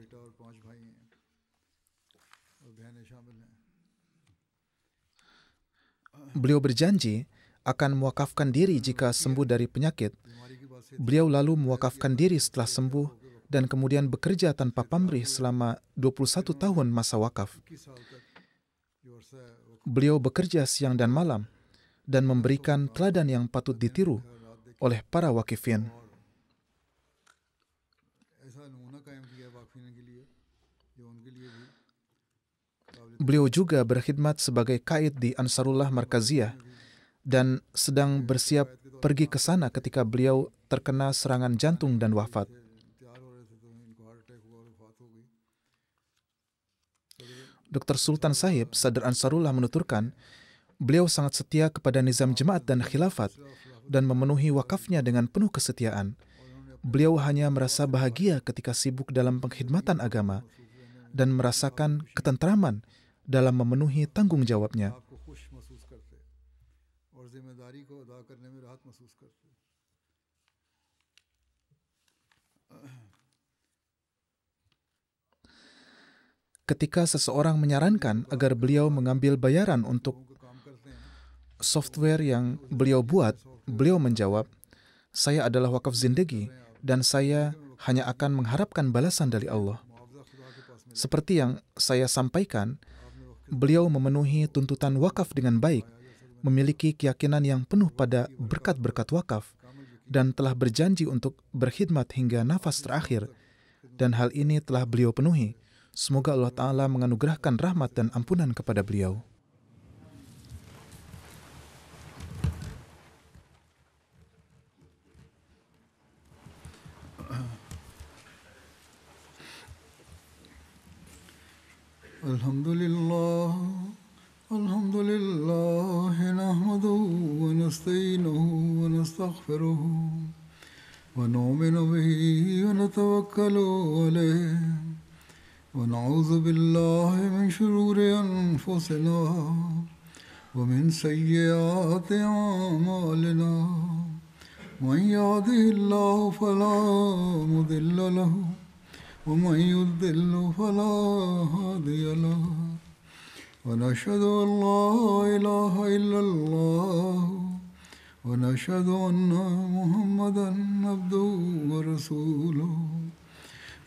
Beliau berjanji akan mewakafkan diri jika sembuh dari penyakit. Beliau lalu mewakafkan diri setelah sembuh dan kemudian bekerja tanpa pamrih selama 21 tahun masa wakaf. Beliau bekerja siang dan malam dan memberikan teladan yang patut ditiru oleh para wakifin. Beliau juga berkhidmat sebagai kaid di Ansarullah Markaziyah dan sedang bersiap pergi ke sana ketika beliau terkena serangan jantung dan wafat. Dr. Sultan Sahib, Sadr Ansarullah menuturkan, beliau sangat setia kepada nizam jemaat dan khilafat dan memenuhi wakafnya dengan penuh kesetiaan. Beliau hanya merasa bahagia ketika sibuk dalam pengkhidmatan agama dan merasakan ketentraman dalam memenuhi tanggung jawabnya. Ketika seseorang menyarankan agar beliau mengambil bayaran untuk software yang beliau buat, beliau menjawab, "Saya adalah wakaf zindagi dan saya hanya akan mengharapkan balasan dari Allah." Seperti yang saya sampaikan, beliau memenuhi tuntutan wakaf dengan baik, memiliki keyakinan yang penuh pada berkat-berkat wakaf, dan telah berjanji untuk berkhidmat hingga nafas terakhir, dan hal ini telah beliau penuhi. Semoga Allah Ta'ala menganugerahkan rahmat dan ampunan kepada beliau. الحمد لله نحمده ونستعينه ونستغفره ونؤمن به ونتوكل عليه ونعوذ بالله من شرور أنفسنا ومن سيئات أعمالنا من يهده الله فلا مضل له ومن يضلل فلا هادي له ونشهد أن لا إله إلا الله ونشهد أن محمدا عبده ورسوله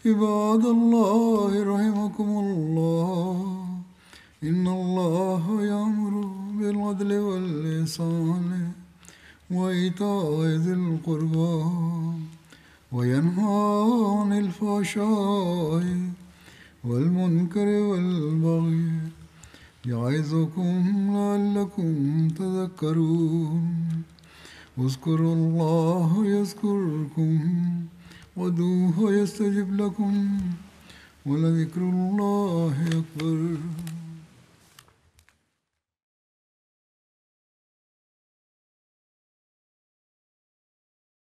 عباد الله رحمكم الله إن الله يأمر بالعدل والإحسان وإيتاء ذي القربى وينهى عن الفحشاء والمنكر والبغي يعظكم لعلكم تذكرون اذكروا الله يذكركم وادعوه يستجب لكم ولذكر الله أكبر